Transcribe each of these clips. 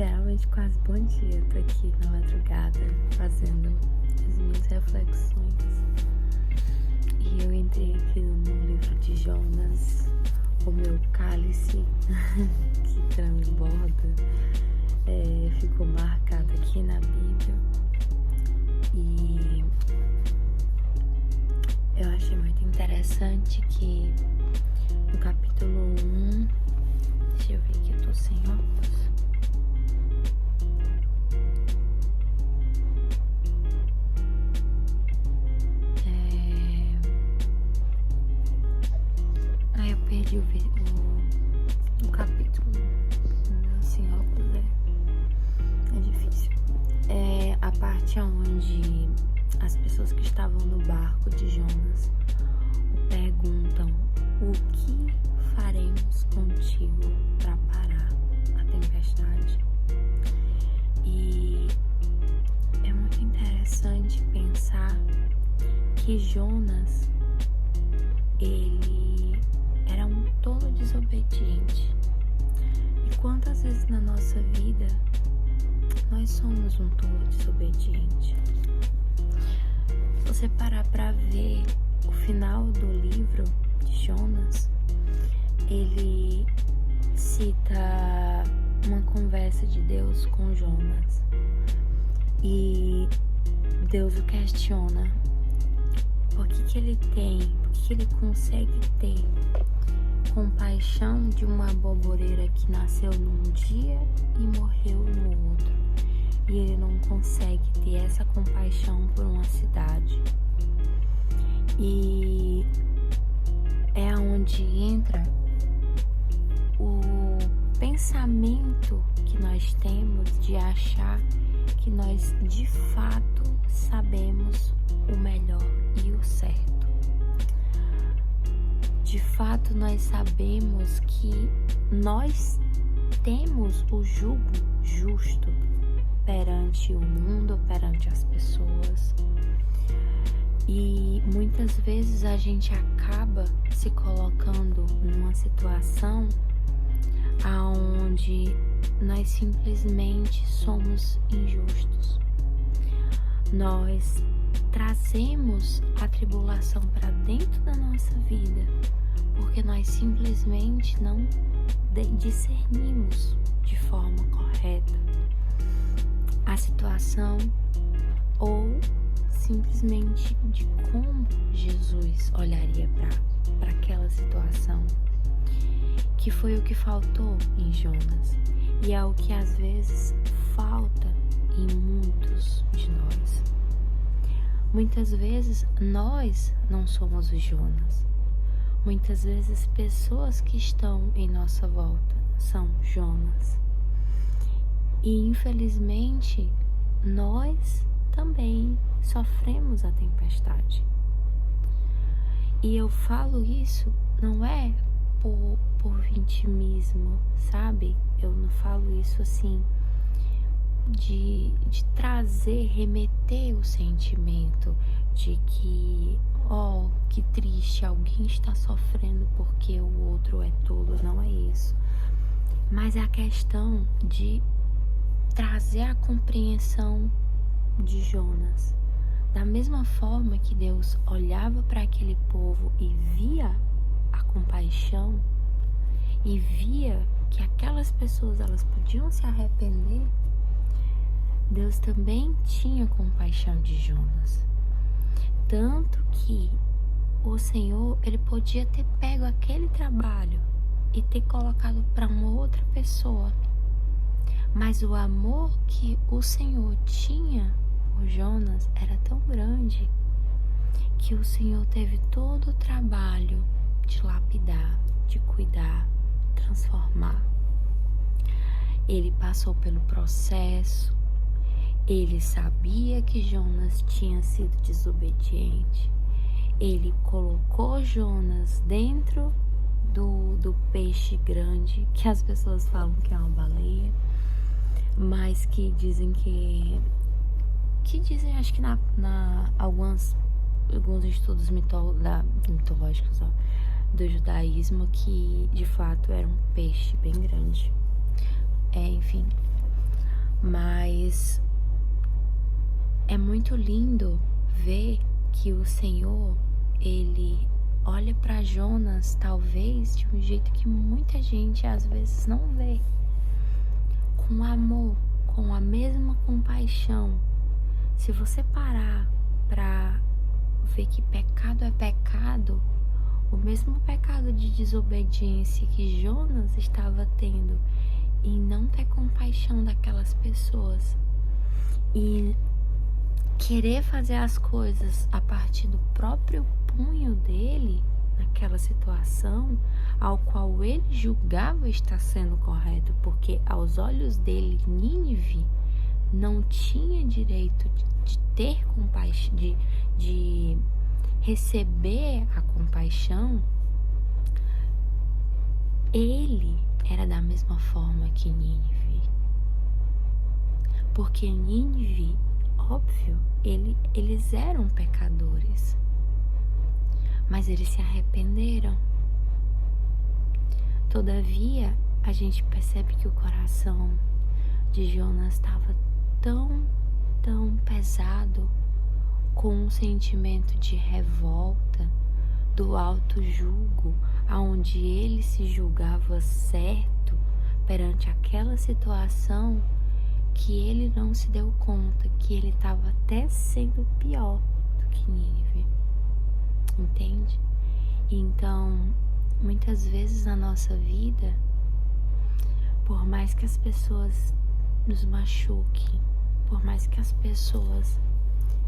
literalmente quase bom dia. Tô aqui na madrugada fazendo as minhas reflexões. E eu entrei aqui no livro de Jonas, o meu cálice que transborda, ficou marcado aqui na Bíblia. E eu achei muito interessante que no capítulo 1, deixa eu ver aqui, eu tô sem óculos. Eu perdi o capítulo. Sem óculos é difícil. É a parte onde as pessoas que estavam no barco de Jonas perguntam: o que faremos contigo para parar a tempestade? E é muito interessante pensar que Jonas, ele era um tolo desobediente. E quantas vezes na nossa vida nós somos um tolo desobediente? Se você parar para ver o final do livro de Jonas, ele cita uma conversa de Deus com Jonas. E Deus o questiona: por que ele consegue ter compaixão de uma aboboreira que nasceu num dia e morreu no outro, e ele não consegue ter essa compaixão por uma cidade? E é onde entra o pensamento que nós temos de achar que nós de fato sabemos o melhor e o certo. De fato, nós sabemos que nós temos o jugo justo perante o mundo, perante as pessoas. E muitas vezes a gente acaba se colocando numa situação aonde nós simplesmente somos injustos. Nós trazemos a tribulação para dentro da nossa vida porque nós simplesmente não discernimos de forma correta a situação, ou simplesmente de como Jesus olharia para aquela situação, que foi o que faltou em Jonas, e é o que às vezes falta em muitos de nós. Muitas vezes nós não somos os Jonas. Muitas vezes pessoas que estão em nossa volta são Jonas. E infelizmente nós também sofremos a tempestade. E eu falo isso não é por vitimismo, sabe? Eu não falo isso assim de trazer, remeter o sentimento de que, que triste, alguém está sofrendo porque o outro é tolo. Não é isso. Mas é a questão de trazer a compreensão de Jonas. Da mesma forma que Deus olhava para aquele povo e via a compaixão e via que aquelas pessoas elas podiam se arrepender, Deus também tinha compaixão de Jonas. Tanto que o Senhor, ele podia ter pego aquele trabalho e ter colocado para uma outra pessoa. Mas o amor que o Senhor tinha por Jonas era tão grande que o Senhor teve todo o trabalho de lapidar, de cuidar, transformar. Ele passou pelo processo. Ele sabia que Jonas tinha sido desobediente. Ele colocou Jonas dentro do peixe grande, que as pessoas falam que é uma baleia, mas que dizem acho que alguns estudos mitológicos do judaísmo, que de fato era um peixe bem grande. Enfim. Mas é muito lindo ver que o Senhor, ele olha para Jonas talvez de um jeito que muita gente às vezes não vê, com amor, com a mesma compaixão. Se você parar para ver que pecado é pecado, o mesmo pecado de desobediência que Jonas estava tendo em não ter compaixão daquelas pessoas e querer fazer as coisas a partir do próprio punho dele, naquela situação ao qual ele julgava estar sendo correto, porque aos olhos dele Nínive não tinha direito de ter compaixão, de receber a compaixão. Ele era da mesma forma que Nínive, porque Nínive, óbvio, eles eram pecadores, mas eles se arrependeram. Todavia, a gente percebe que o coração de Jonas estava tão pesado, com um sentimento de revolta, do auto-julgo, aonde ele se julgava certo perante aquela situação, que ele não se deu conta que ele estava até sendo pior do que Nínive, entende? Então, muitas vezes na nossa vida, por mais que as pessoas nos machuquem, por mais que as pessoas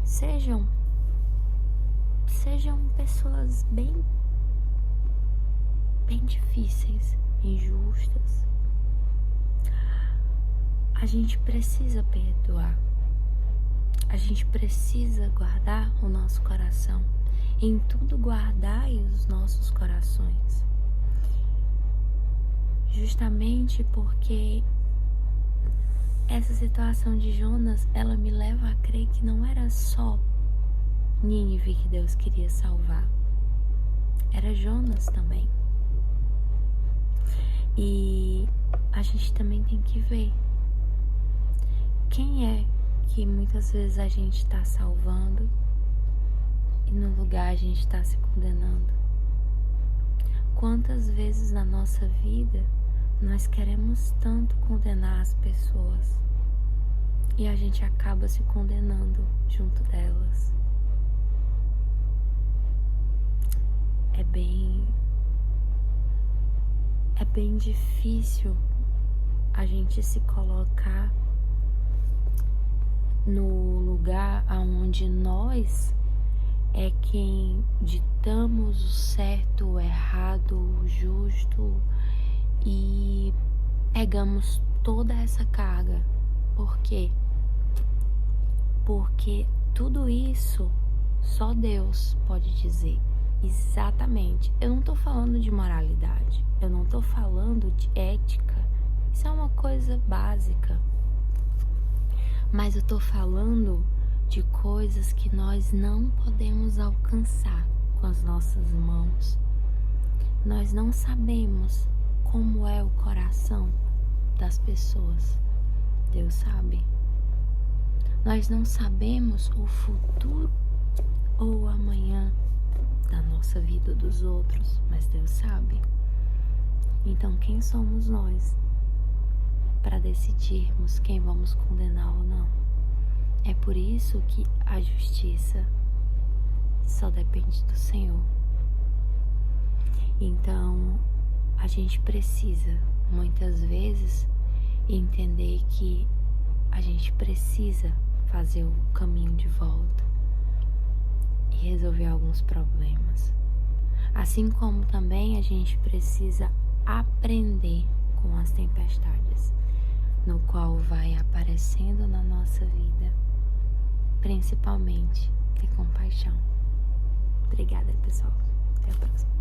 sejam pessoas bem difíceis, injustas, a gente precisa perdoar. A gente precisa guardar o nosso coração. Em tudo guardai os nossos corações. Justamente porque essa situação de Jonas, ela me leva a crer que não era só Nínive que Deus queria salvar. Era Jonas também. E a gente também tem que ver quem é que muitas vezes a gente está salvando e no lugar a gente está se condenando. Quantas vezes na nossa vida nós queremos tanto condenar as pessoas e a gente acaba se condenando junto delas. É bem difícil a gente se colocar no lugar aonde nós é quem ditamos o certo, o errado, o justo e pegamos toda essa carga. Por quê? Porque tudo isso só Deus pode dizer exatamente. Eu não tô falando de moralidade, eu não tô falando de ética, isso é uma coisa básica. Mas eu tô falando de coisas que nós não podemos alcançar com as nossas mãos. Nós não sabemos como é o coração das pessoas. Deus sabe. Nós não sabemos o futuro ou o amanhã da nossa vida dos outros, mas Deus sabe. Então, quem somos nós para decidirmos quem vamos condenar ou não? É por isso que a justiça só depende do Senhor. Então, a gente precisa, muitas vezes, entender que a gente precisa fazer o caminho de volta e resolver alguns problemas. Assim como também a gente precisa aprender com as tempestades, no qual vai aparecendo na nossa vida, principalmente ter compaixão. Obrigada, pessoal. Até a próxima.